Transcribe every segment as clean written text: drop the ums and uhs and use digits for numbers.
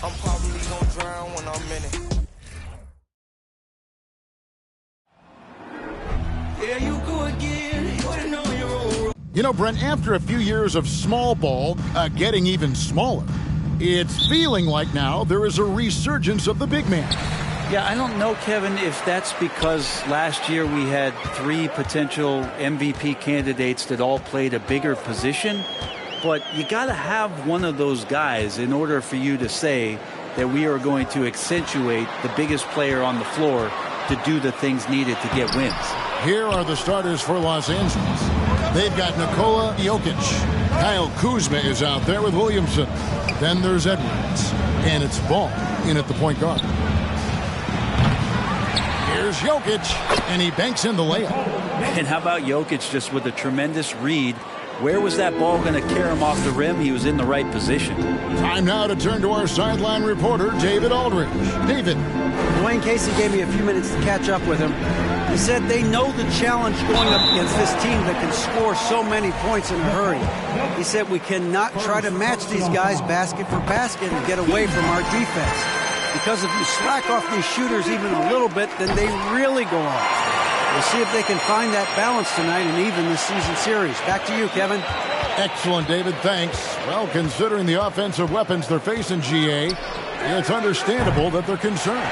I'm probably gonna drown when I'm in it. Yeah, you go again. Putting on your own. You know, Brent, after a few years of small ball getting even smaller, it's feeling like now there is a resurgence of the big man. Yeah, I don't know, Kevin, if that's because last year we had 3 potential MVP candidates that all played a bigger position. But you got to have one of those guys in order for you to say that we are going to accentuate the biggest player on the floor to do the things needed to get wins. Here are the starters for Los Angeles. They've got Nikola Jokic. Kyle Kuzma is out there with Williamson. Then there's Edwards. And it's Ball in at the point guard. Here's Jokic. And he banks in the layup. And how about Jokic just with a tremendous read? Where was that ball going to carry him off the rim? He was in the right position. Time now to turn to our sideline reporter, David Aldridge. David. Dwayne Casey gave me a few minutes to catch up with him. He said they know the challenge going up against this team that can score so many points in a hurry. He said we cannot try to match these guys basket for basket and get away from our defense. Because if you slack off these shooters even a little bit, then they really go off. We'll see if they can find that balance tonight and even this season series. Back to you, Kevin. Excellent, David. Thanks. Well, considering the offensive weapons they're facing, GA, it's understandable that they're concerned.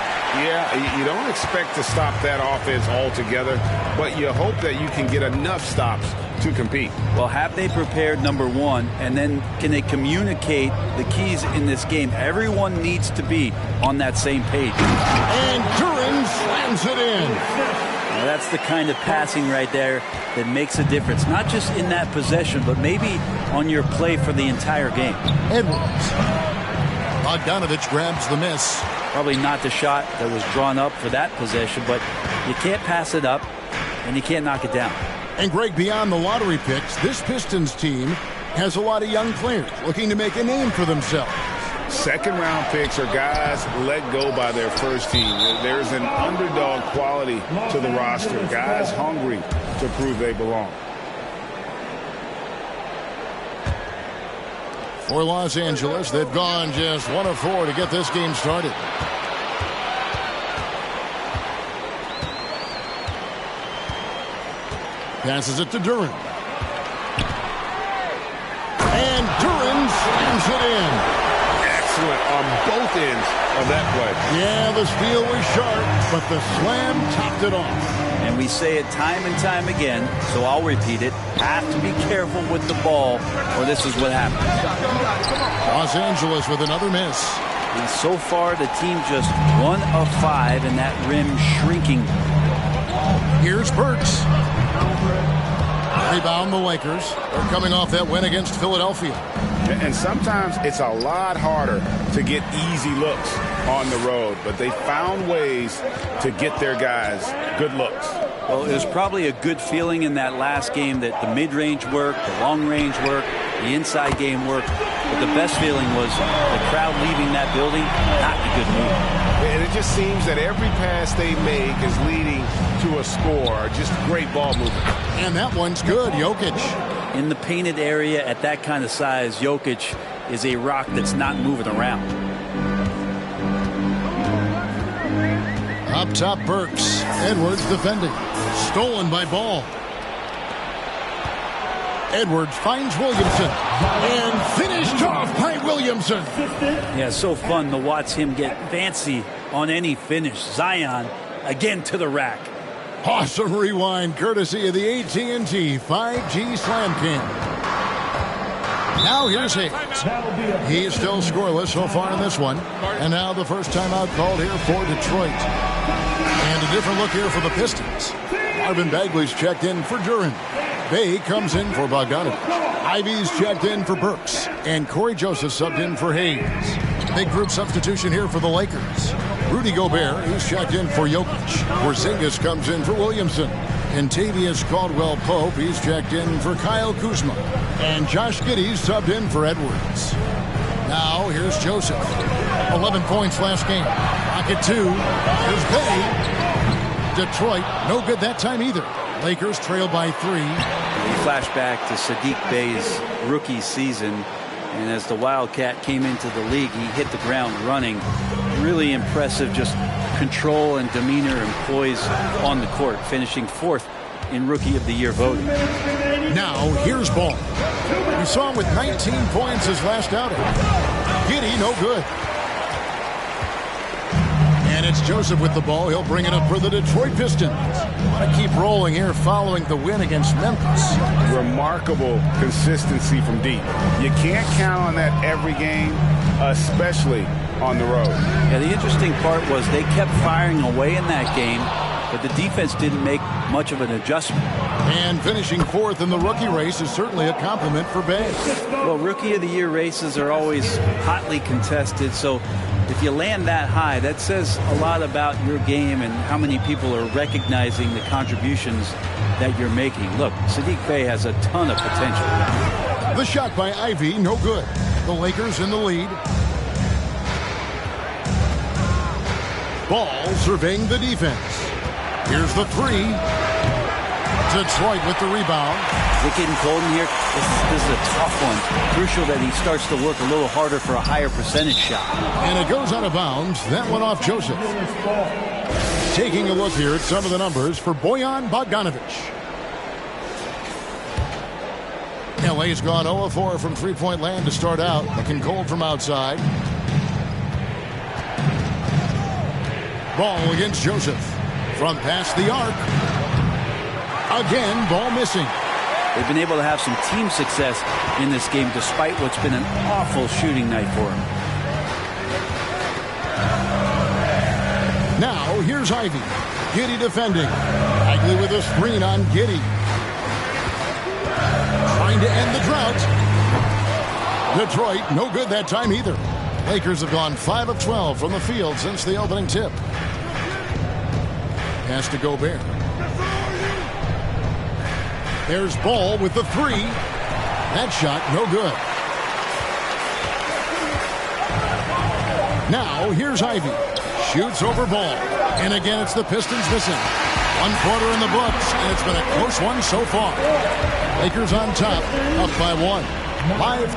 Yeah, you don't expect to stop that offense altogether, but you hope that you can get enough stops to compete. Well, have they prepared, number one, and then can they communicate the keys in this game? Everyone needs to be on that same page. And Duren slams it in. Now that's the kind of passing right there that makes a difference, not just in that possession, but maybe on your play for the entire game. Edwards. Bogdanovich grabs the miss. Probably not the shot that was drawn up for that possession, but you can't pass it up and you can't knock it down. And Greg, beyond the lottery picks, this Pistons team has a lot of young players looking to make a name for themselves. Second-round picks are guys let go by their first team. There's an underdog quality to the roster. Guys hungry to prove they belong. For Los Angeles, they've gone just 1 of 4 to get this game started. Passes it to Duren. And Duren slams it in. Excellent on both ends of that play. Yeah, the steal was sharp, but the slam topped it off. And we say it time and time again, so I'll repeat it. Have to be careful with the ball, or this is what happens. Los Angeles with another miss. And so far, the team just 1 of 5, and that rim shrinking. Here's Burks. Rebound the Lakers. They're coming off that win against Philadelphia. And sometimes it's a lot harder to get easy looks on the road, but they found ways to get their guys good looks. Well, it was probably a good feeling in that last game that the mid-range worked, the long-range worked, the inside game worked. But the best feeling was the crowd leaving that building, not in a good mood. And it just seems that every pass they make is leading to a score. Just great ball movement. And that one's good, Jokic. In the painted area at that kind of size, Jokic is a rock that's not moving around. Up top, Burks. Edwards defending. Stolen by Ball. Edwards finds Williamson. And finished off by Williamson. Yeah, so fun to watch him get fancy on any finish. Zion again to the rack. Awesome rewind courtesy of the AT&T 5G Slam Cam. Now here's Hayes. He's still scoreless so far in this one. And now the first timeout called here for Detroit. And a different look here for the Pistons. Marvin Bagley's checked in for Duren. Bay comes in for Bogdanovich. Ivy's checked in for Burks. And Corey Joseph subbed in for Hayes. Big group substitution here for the Lakers. Rudy Gobert, who's checked in for Jokic. Porzingis comes in for Williamson. And Tavius Caldwell-Pope, he's checked in for Kyle Kuzma. And Josh Giddey's subbed in for Edwards. Now, here's Joseph. 11 points last game. Pocket 2. Here's Bay. Detroit, no good that time either. Lakers trail by 3. We flash back to Sadiq Bey's rookie season. And as the Wildcat came into the league, he hit the ground running. Really impressive, just control and demeanor and poise on the court, finishing 4th in Rookie of the Year voting. Now, here's Ball. We saw him with 19 points his last outing. Giddey, no good. And it's Joseph with the ball. He'll bring it up for the Detroit Pistons. Want to keep rolling here following the win against Memphis. Remarkable consistency from deep. You can't count on that every game, especially on the road. Yeah, the interesting part was they kept firing away in that game, but the defense didn't make much of an adjustment. And finishing 4th in the rookie race is certainly a compliment for Bay. Well, Rookie of the Year races are always hotly contested, so if you land that high, that says a lot about your game and how many people are recognizing the contributions that you're making. Look, Saddiq Bey has a ton of potential. The shot by Ivey, no good. The Lakers in the lead. Ball surveying the defense. Here's the 3. Detroit with the rebound. Is it getting cold in here? This is a tough one. Crucial that he starts to work a little harder for a higher percentage shot. And it goes out of bounds. That one off Joseph. Taking a look here at some of the numbers for Bojan Bogdanovic. LA's gone 0 of 4 from three-point land to start out. Looking cold from outside. Ball against Joseph. From past the arc. Again, ball missing. They've been able to have some team success in this game despite what's been an awful shooting night for them. Now, here's Ivey. Giddey defending. Bagley with a screen on Giddey. Trying to end the drought. Detroit, no good that time either. Lakers have gone 5 of 12 from the field since the opening tip. Pass to Gobert. There's Ball with the 3. That shot, no good. Now, here's Ivey. Shoots over Ball. And again, it's the Pistons missing. 1 quarter in the books, and it's been a close one so far. Lakers on top, up by 1. Live.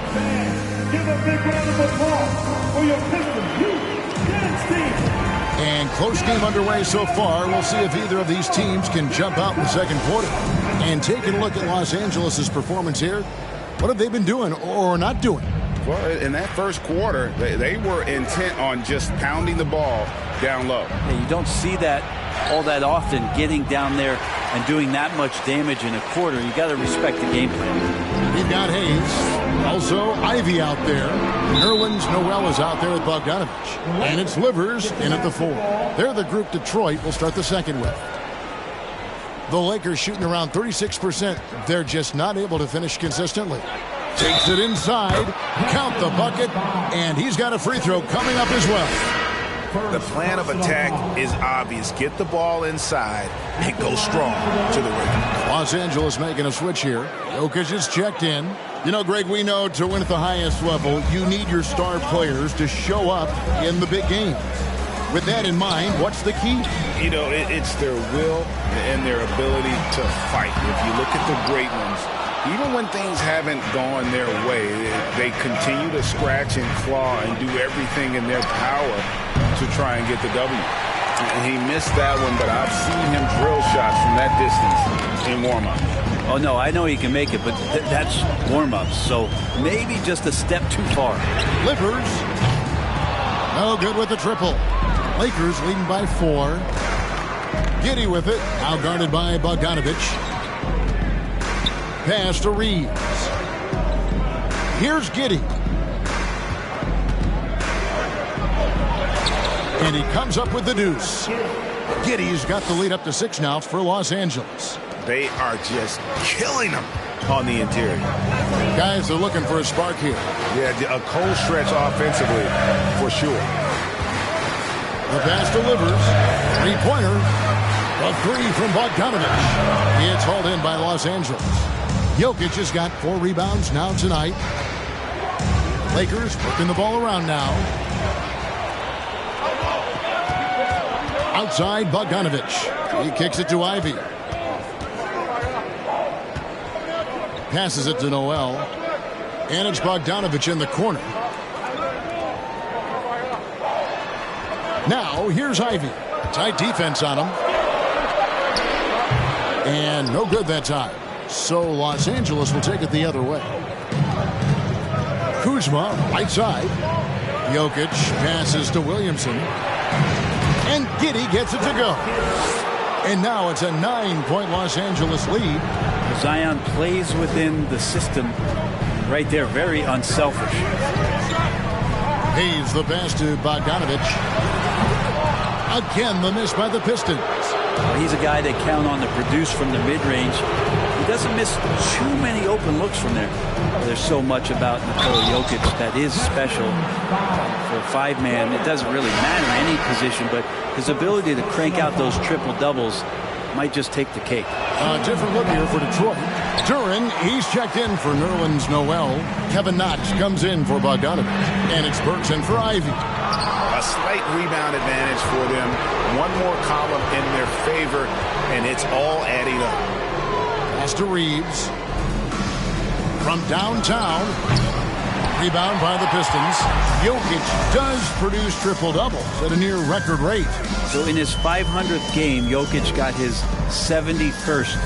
Give a big round of applause for your Pistons youth dance team. And close game underway so far. We'll see if either of these teams can jump out in the second quarter. And taking a look at Los Angeles' performance here, what have they been doing or not doing? Well, in that first quarter, they were intent on just pounding the ball down low. Yeah, you don't see that all that often, getting down there and doing that much damage in a quarter. You got to respect the game plan. We've got Hayes. Also, Ivey out there. Nerlens Noel is out there with Bogdanovic. And it's Livers in at the 4. They're the group Detroit will start the second with. The Lakers shooting around 36%. They're just not able to finish consistently. Takes it inside. Count the bucket. And he's got a free throw coming up as well. The plan of attack is obvious. Get the ball inside and go strong to the rim. Los Angeles making a switch here. Jokic is checked in. You know, Greg, we know to win at the highest level, you need your star players to show up in the big games. With that in mind, what's the key? You know, it's their will and their ability to fight. If you look at the great ones, even when things haven't gone their way, they continue to scratch and claw and do everything in their power to try and get the W. And he missed that one, but I've seen him drill shots from that distance in warm-up. Oh, no, I know he can make it, but that's warm-ups, so maybe just a step too far. Livers. No good with the triple. Lakers leading by 4. Giddey with it. Now guarded by Bogdanovic. Pass to Reeves. Here's Giddey. And he comes up with the deuce. Giddey's got the lead up to 6 now for Los Angeles. They are just killing them on the interior. Guys are looking for a spark here. Yeah, a cold stretch offensively for sure. The pass delivers. 3-pointer. A 3 from Bogdanovic. It's hauled in by Los Angeles. Jokic has got 4 rebounds now tonight. Lakers working the ball around now. Outside Bogdanovic. He kicks it to Ivey. Passes it to Noel. And it's Bogdanovich in the corner. Now, here's Ivey. Tight defense on him. And no good that time. So Los Angeles will take it the other way. Kuzma, right side. Jokic passes to Williamson. And Giddey gets it to go. And now it's a 9-point Los Angeles lead. Zion plays within the system right there, very unselfish. Hayes the pass to Bogdanovich. Again, the miss by the Pistons. He's a guy they count on to produce from the mid-range. He doesn't miss too many open looks from there. There's so much about Nikola Jokic that is special for a five-man. It doesn't really matter any position, but his ability to crank out those triple-doubles might just take the cake. A different look here for Detroit. Duren, he's checked in for Nerlens Noel. Kevin Knox comes in for Bogdanovich. And it's Burks in for Ivey. A slight rebound advantage for them. One more column in their favor, and it's all adding up. Pass to Reeves. From downtown. Rebound by the Pistons. Jokic does produce triple-doubles at a near record rate. So in his 500th game, Jokic got his 71st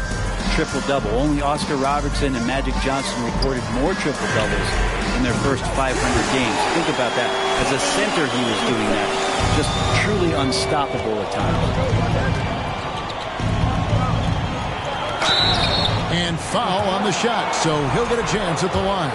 triple-double. Only Oscar Robertson and Magic Johnson recorded more triple-doubles in their first 500 games. Think about that. As a center, he was doing that. Just truly unstoppable at times. And foul on the shot, so he'll get a chance at the line.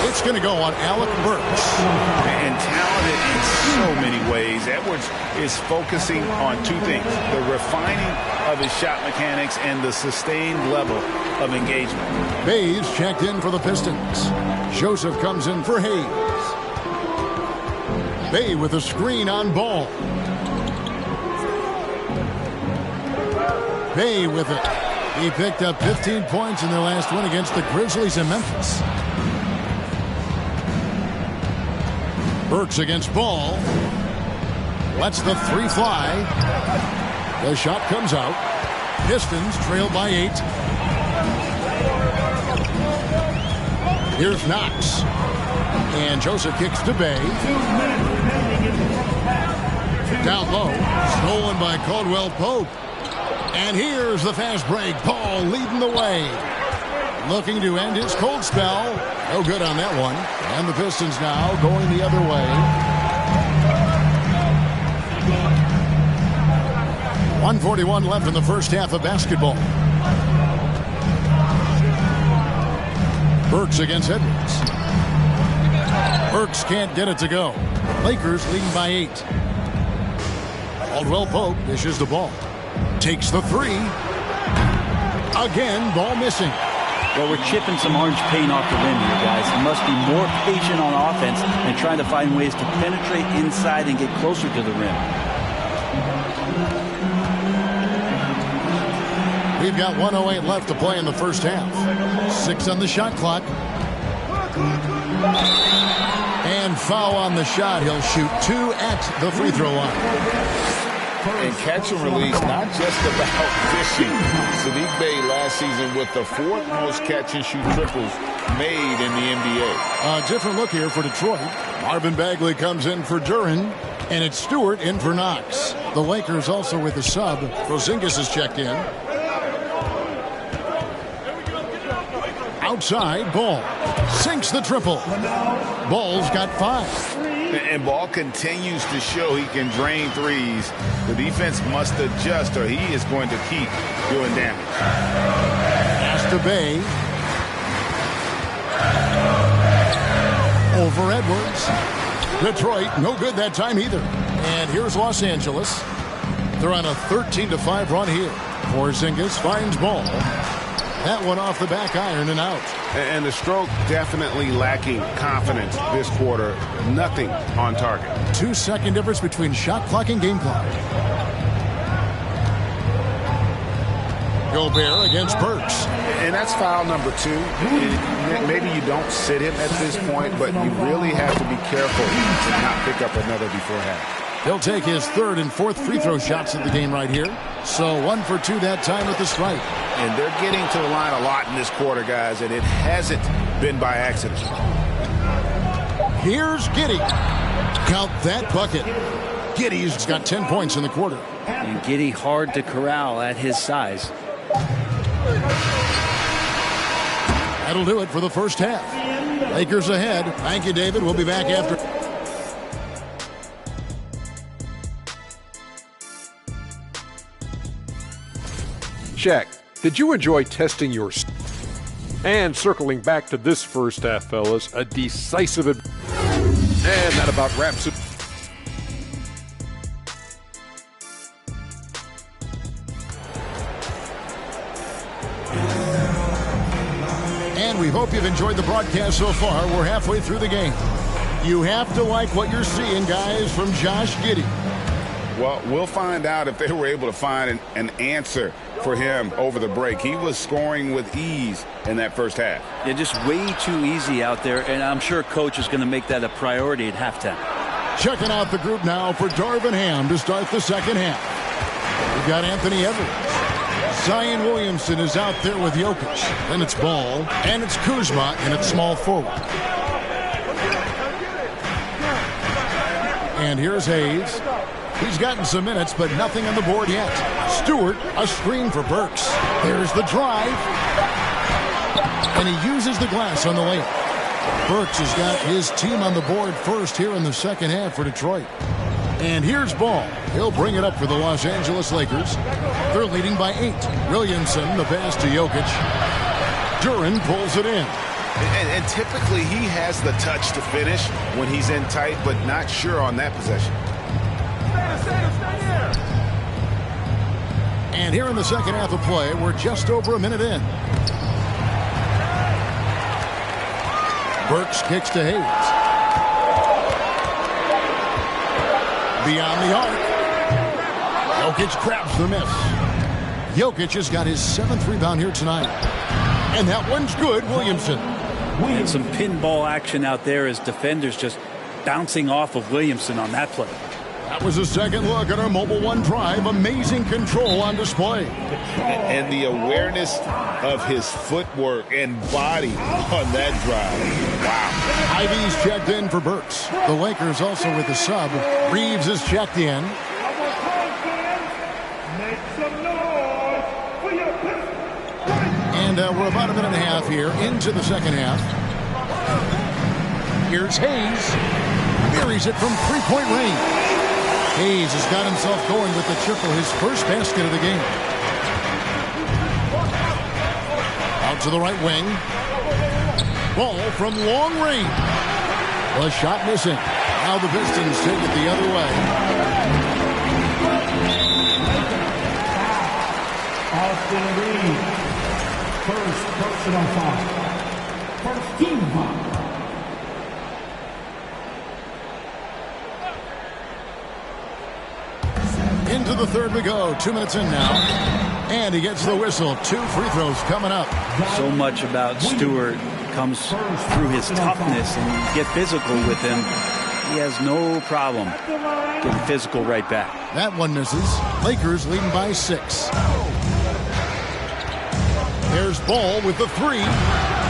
It's going to go on Alec Burks. And talented in so many ways. Edwards is focusing on two things: the refining of his shot mechanics and the sustained level of engagement. Hayes checked in for the Pistons. Joseph comes in for Hayes. Bay with a screen on Ball. Bay with it. He picked up 15 points in their last win against the Grizzlies in Memphis. Burks against Ball. Lets the three fly. The shot comes out. Pistons trail by 8. Here's Knox. And Joseph kicks to Bay. Down low. Stolen by Caldwell Pope. And here's the fast break. Ball leading the way. Looking to end his cold spell. No good on that one. And the Pistons now going the other way. 1:41 left in the first half of basketball. Burks against Edwards. Burks can't get it to go. Lakers leading by 8. Caldwell Pope dishes the ball. Takes the three. Again, ball missing. Well, we're chipping some orange paint off the rim here, guys. He must be more patient on offense and trying to find ways to penetrate inside and get closer to the rim. We've got 1:08 left to play in the first half. 6 on the shot clock. And foul on the shot. He'll shoot 2 at the free throw line. And catch and release, not just about fishing. Saddiq Bey last season with the 4th most catch and shoot triples made in the NBA. A different look here for Detroit. Marvin Bagley comes in for Duren. And it's Stewart in for Knox. The Lakers also with a sub. Porzingis is checked in. Outside, Ball. Sinks the triple. Ball's got 5. And Ball continues to show he can drain threes. The defense must adjust or he is going to keep doing damage. Pass to Bay. Over Edwards. Detroit, no good that time either. And here's Los Angeles. They're on a 13-5 run here. Porzingis finds Ball. That one off the back iron and out. And the stroke definitely lacking confidence this quarter. Nothing on target. 2-second difference between shot clock and game clock. Gobert against Burks. And that's foul number 2. Maybe you don't sit him at this point, but you really have to be careful to not pick up another before half. He'll take his third and fourth free throw shots of the game right here. So 1 for 2 that time with the strike. And they're getting to the line a lot in this quarter, guys, and it hasn't been by accident. Here's Giddey. Count that bucket. Giddey's got 10 points in the quarter. And Giddey hard to corral at his size. That'll do it for the first half. Lakers ahead. Thank you, David. We'll be back after. Shaq, did you enjoy testing your... And circling back to this first half, fellas, a decisive... And that about wraps it. And we hope you've enjoyed the broadcast so far. We're halfway through the game. You have to like what you're seeing, guys, from Josh Giddey. Well, we'll find out if they were able to find an answer for him over the break. He was scoring with ease in that first half. Yeah, just way too easy out there, and I'm sure Coach is going to make that a priority at halftime. Checking out the group now for Darvin Ham to start the second half. We've got Anthony Edwards. Zion Williamson is out there with Jokic. Then it's Ball, and it's Kuzma, and it's small forward. And here's Hayes. He's gotten some minutes, but nothing on the board yet. Stewart, a screen for Burks. There's the drive. And he uses the glass on the layup. Burks has got his team on the board first here in the second half for Detroit. And here's Ball. He'll bring it up for the Los Angeles Lakers. They're leading by 8. Williamson, the pass to Jokic. Duren pulls it in. And typically he has the touch to finish when he's in tight, but not sure on that possession. And here in the second half of play, we're just over a minute in. Burks kicks to Hayes. Beyond the arc. Jokic grabs the miss. Jokic has got his 7th rebound here tonight. And that one's good, Williamson. And some pinball action out there as defenders just bouncing off of Williamson on that play. That was a second look at our Mobile One drive. Amazing control on display. And the awareness of his footwork and body on that drive. Wow. Ivy's checked in for Burks. The Lakers also with the sub. Reeves is checked in. And we're about a minute and a half here into the second half. Here's Hayes. Buries it from three-point range. Hayes has got himself going with the triple, his first basket of the game. Out to the right wing. Ball from long range. The shot missing. Now the Pistons take it the other way. Austin Reeves. First personal foul. First team foul. Into the third we go. 2 minutes in now. And he gets the whistle. 2 free throws coming up. So much about Stewart comes through his toughness, and you get physical with him. He has no problem getting physical right back. That one misses. Lakers leading by 6. There's Ball with the 3.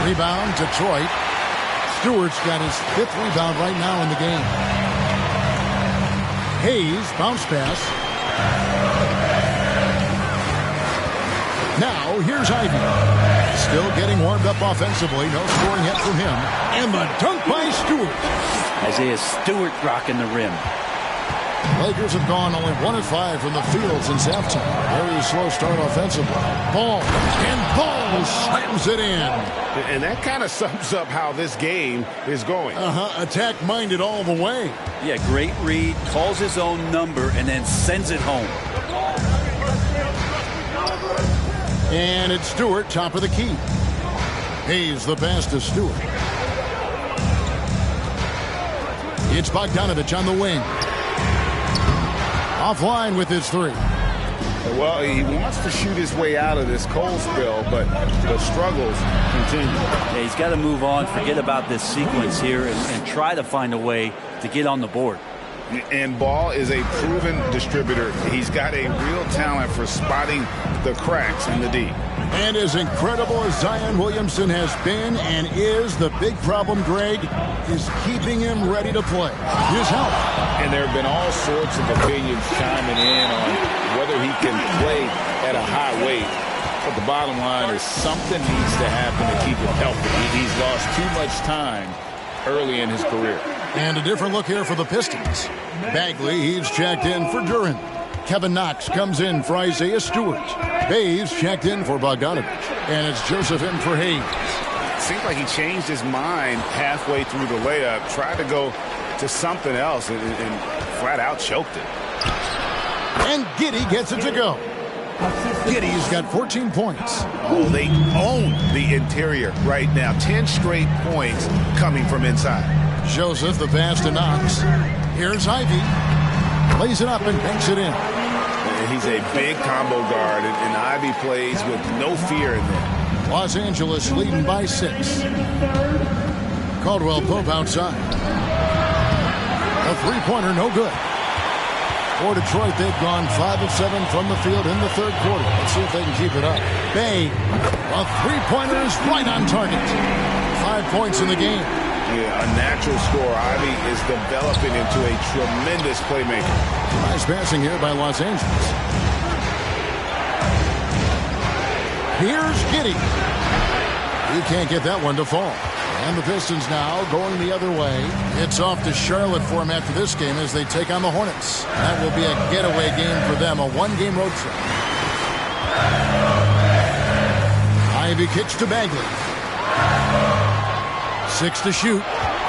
Rebound, Detroit. Stewart's got his 5th rebound right now in the game. Hayes, bounce pass. Now, here's Ivy. Still getting warmed up offensively. No scoring yet from him. And the dunk by Stewart. Isaiah Stewart rocking the rim. Lakers have gone only 1 of 5 from the field since halftime. Very slow start offensively. Ball. And Ball slams it in. And that kind of sums up how this game is going. Attack-minded all the way. Yeah, great read. Calls his own number and then sends it home. And it's Stewart, top of the key. Hayes the pass to Stewart. It's Bogdanovich on the wing. Offline with his 3. Well, he wants to shoot his way out of this cold spell, but the struggles continue. Yeah, he's got to move on, forget about this sequence here, and try to find a way to get on the board. And Ball is a proven distributor. He's got a real talent for spotting the cracks in the D. And as incredible as Zion Williamson has been and is, the big problem, Greg, is keeping him ready to play. His health. And there have been all sorts of opinions chiming in on whether he can play at a high weight. But the bottom line is something needs to happen to keep him healthy. He's lost too much time early in his career. And a different look here for the Pistons. Bagley, he's checked in for Duren. Kevin Knox comes in for Isaiah Stewart. Hayes checked in for Bogdanovich. And it's Joseph in for Hayes. It seems like he changed his mind halfway through the layup, tried to go to something else, and flat out choked it. And Giddey gets it to go. Giddey's got 14 points. Oh, they own the interior right now. 10 straight points coming from inside. Joseph, the pass to Knox. Here's Ivy. Lays it up and banks it in. He's a big combo guard, and Ivy plays with no fear in there. Los Angeles leading by 6. Caldwell Pope outside. A three-pointer, no good. For Detroit, they've gone 5 of 7 from the field in the third quarter. Let's see if they can keep it up. Bay, a three-pointer is right on target. 5 points in the game. Yeah, a natural scorer. Ivy is developing into a tremendous playmaker. Nice passing here by Los Angeles. Here's Giddey. He can't get that one to fall. And the Pistons now going the other way. It's off to Charlotte for them after this game as they take on the Hornets. That will be a getaway game for them, a one-game road trip. Ivy kicks to Bagley. 6 to shoot.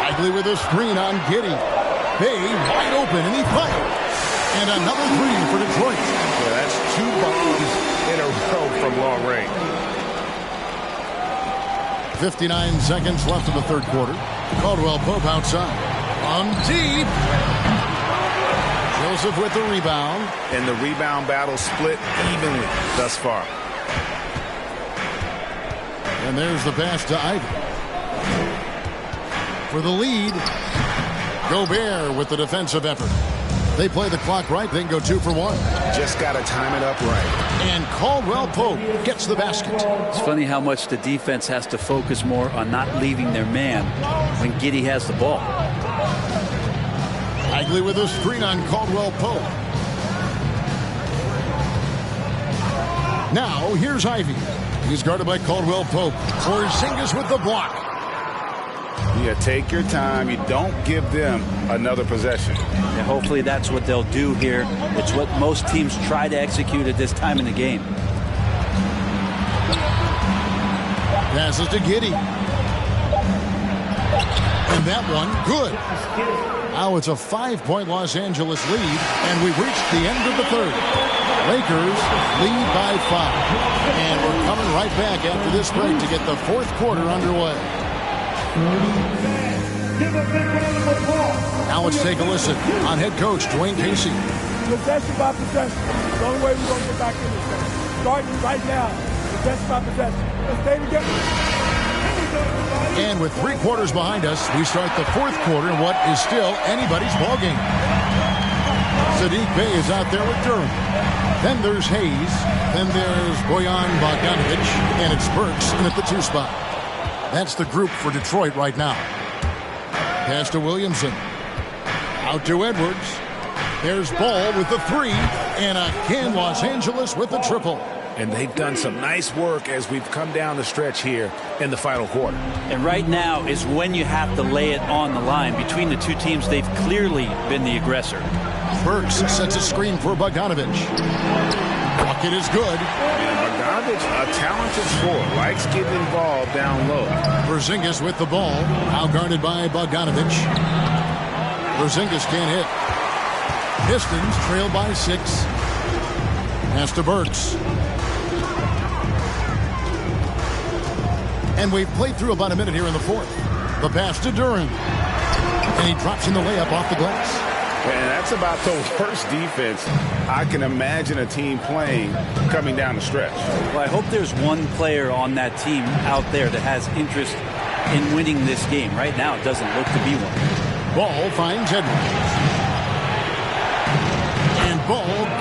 Bagley with a screen on Giddey. Bay wide open, and he fires. And another three for Detroit. Well, that's 2 bombs in a row from long range. 59 seconds left in the third quarter. Caldwell Pope outside. On deep. Joseph with the rebound. And the rebound battle split evenly thus far. And there's the pass to Ivy. For the lead, Gobert with the defensive effort. They play the clock right, they can go 2 for 1. Just got to time it up right. And Caldwell Pope gets the basket. It's funny how much the defense has to focus more on not leaving their man when Giddey has the ball. Bagley with a screen on Caldwell Pope. Now, here's Ivy. He's guarded by Caldwell Pope. Porzingis with the block. Yeah, take your time. You don't give them another possession. And hopefully that's what they'll do here. It's what most teams try to execute at this time in the game. Passes to Giddey. And that one, good. Now it's a 5-point Los Angeles lead, and we've reached the end of the third. Lakers lead by 5. And we're coming right back after this break to get the fourth quarter underway. Now let's take a listen on head coach Dwayne Casey. Possession by possession. The only way we're going to get back in this game. Starting right now, possession by possession. Let's stay together. And with 3 quarters behind us, we start the fourth quarter in what is still anybody's ball game. Saddiq Bey is out there with Duren. Then there's Hayes. Then there's Bojan Bogdanovic. And it's Burks in at the 2 spot. That's the group for Detroit right now. Pass to Williamson. Out to Edwards. There's Ball with the 3. And again, Los Angeles with the triple. And they've done some nice work as we've come down the stretch here in the final quarter. And right now is when you have to lay it on the line. Between the two teams, they've clearly been the aggressor. Burks sets a screen for Bogdanovic. Bucket is good. Bogdanovic, a talented scorer, likes getting involved down low. Porzingis with the ball, now guarded by Bogdanovic. Porzingis can't hit. Pistons trail by 6. Pass to Burks. And we've played through about a minute here in the fourth. The pass to Duren. And he drops in the layup off the glass. And that's about the worst defense I can imagine a team playing coming down the stretch. Well, I hope there's one player on that team out there that has interest in winning this game. Right now, it doesn't look to be one. Ball finds Edwards.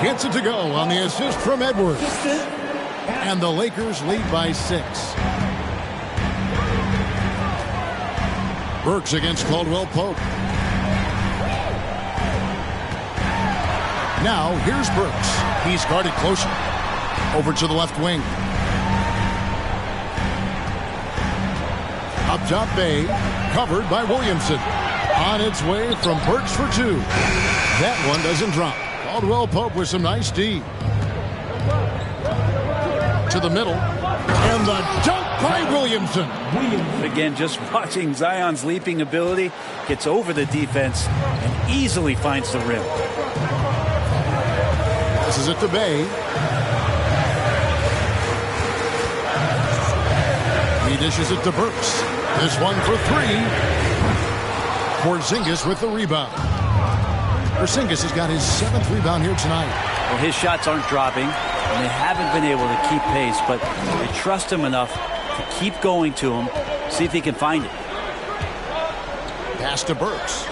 gets it to go on the assist from Edwards. And the Lakers lead by 6. Burks against Caldwell Pope. Now, here's Burks. He's guarded closer. Over to the left wing. Up top, Bay. Covered by Williamson. On its way from Burks for 2. That one doesn't drop. Caldwell Pope with some nice D. To the middle. And the dunk by Williamson. Again, just watching Zion's leaping ability. Gets over the defense and easily finds the rim. This is it to Bay. He dishes it to Burks. This one for 3. Porzingis with the rebound. Porzingis has got his 7th rebound here tonight. Well, his shots aren't dropping, and they haven't been able to keep pace, but they trust him enough to keep going to him, see if he can find it. Pass to Burks.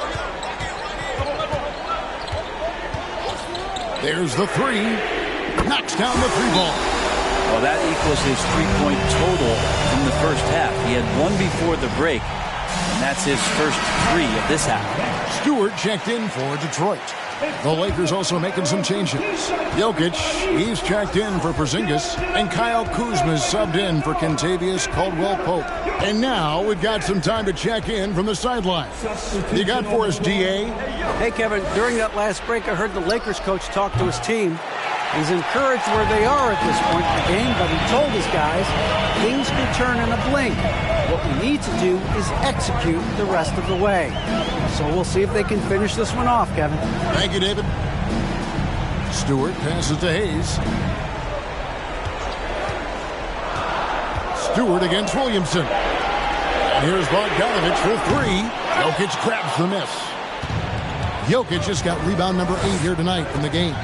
There's the 3. Knocks down the 3-ball. Well, that equals his 3-point total from the first half. He had 1 before the break, and that's his first 3 of this half. Stewart checked in for Detroit. The Lakers also making some changes. Jokic, he's checked in for Porzingis, and Kyle Kuzma's subbed in for Kentavious Caldwell-Pope. And now we've got some time to check in from the sideline. You got for us, DA? Hey, Kevin, during that last break, I heard the Lakers coach talk to his team. He's encouraged where they are at this point in the game, but he told his guys things could turn in a blink. What we need to do is execute the rest of the way. So we'll see if they can finish this one off, Kevin. Thank you, David. Stewart passes to Hayes. Stewart against Williamson. And here's Bogdanovich for 3. Jokic grabs the miss. Jokic just got rebound number 8 here tonight in the game.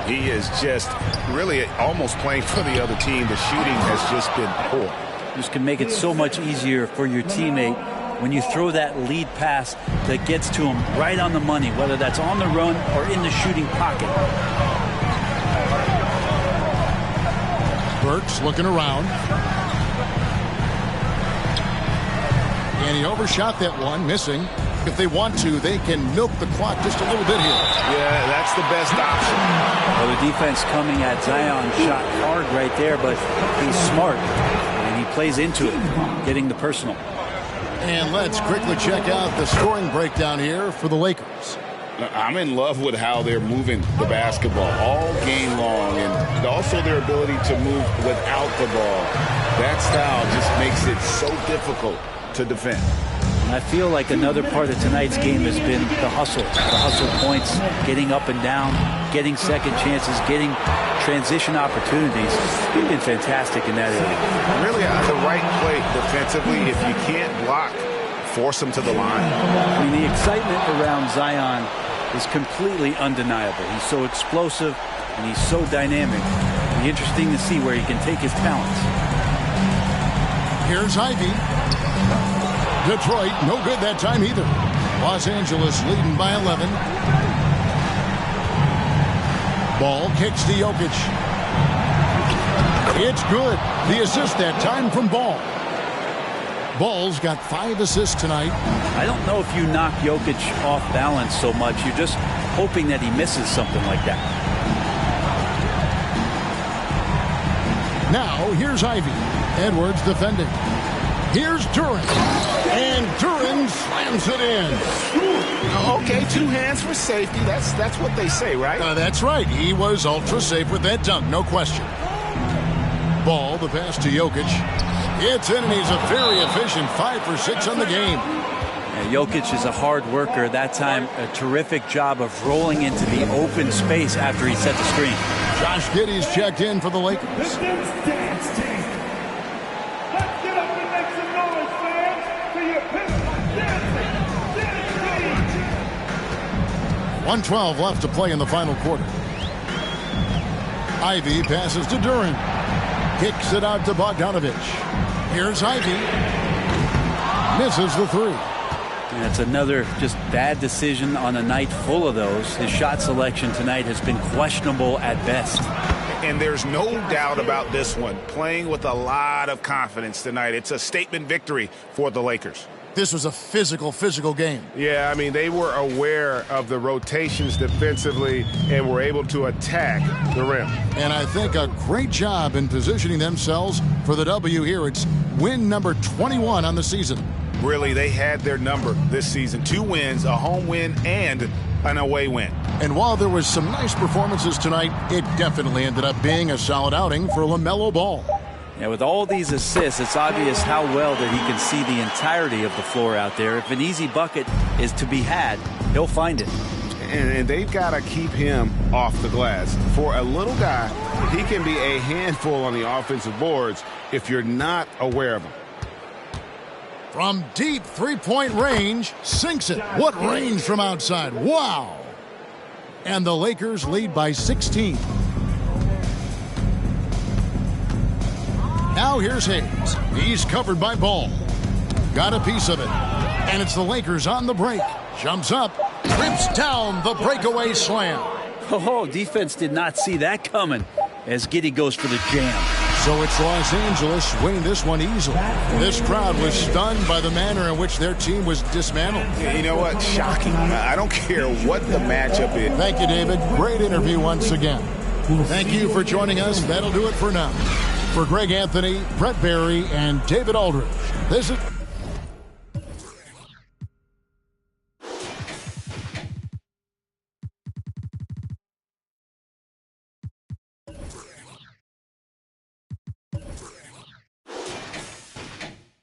He is just really almost playing for the other team. The shooting has just been poor. This can make it so much easier for your teammate when you throw that lead pass that gets to him right on the money, whether that's on the run or in the shooting pocket. Burks looking around. And he overshot that one, missing. If they want to, they can milk the clock just a little bit here. Yeah, that's the best option. Well, the defense coming at Zion shot hard right there, but he's smart, and he plays into it, getting the personal. And let's quickly check out the scoring breakdown here for the Lakers. I'm in love with how they're moving the basketball all game long, and also their ability to move without the ball. That style just makes it so difficult to defend. And I feel like another part of tonight's game has been the hustle points, getting up and down, getting second chances, getting transition opportunities. They've been fantastic in that area. Really the right play defensively. If you can't block, force them to the line. I mean, the excitement around Zion is completely undeniable. He's so explosive and he's so dynamic. It'll be interesting to see where he can take his talents. Here's Ivy. Detroit, no good that time either. Los Angeles leading by 11. Ball kicks to Jokic. It's good. The assist that time from Ball. Ball's got 5 assists tonight. I don't know if you knock Jokic off balance so much. You're just hoping that he misses something like that. Now, here's Ivy. Edwards defending. Here's Duren. And Duren slams it in. Okay, 2 hands for safety. That's what they say, right? That's right. He was ultra safe with that dunk, no question. Ball, the pass to Jokic. It's in, and he's a very efficient 5 for 6 on the game. Yeah, Jokic is a hard worker. That time, a terrific job of rolling into the open space after he set the screen. Josh Giddey's checked in for the Lakers. 1:12 left to play in the final quarter. Ivy passes to Duren. Kicks it out to Bogdanovich. Here's Ivy. Misses the 3. And it's another just bad decision on a night full of those. His shot selection tonight has been questionable at best. And there's no doubt about this one. Playing with a lot of confidence tonight. It's a statement victory for the Lakers. This was a physical game. Yeah, I mean, they were aware of the rotations defensively and were able to attack the rim. And I think a great job in positioning themselves for the W here. It's win number 21 on the season. Really, they had their number this season. 2 wins, a home win, and an away win. And while there was some nice performances tonight, it definitely ended up being a solid outing for LaMelo Ball. Yeah, with all these assists, it's obvious how well that he can see the entirety of the floor out there. If an easy bucket is to be had, he'll find it. And they've got to keep him off the glass. For a little guy, he can be a handful on the offensive boards if you're not aware of him. From deep three-point range, sinks it. What range from outside. Wow. And the Lakers lead by 16. Now here's Hayes. He's covered by Ball. Got a piece of it. And it's the Lakers on the break. Jumps up. Trips down the breakaway slam. Oh, defense did not see that coming as Giddey goes for the jam. So it's Los Angeles winning this one easily. This crowd was stunned by the manner in which their team was dismantled. You know what? Shocking. I don't care what the matchup is. Thank you, David. Great interview once again. Thank you for joining us. That'll do it for now. For Greg Anthony, Brett Barry, and David Aldridge, this is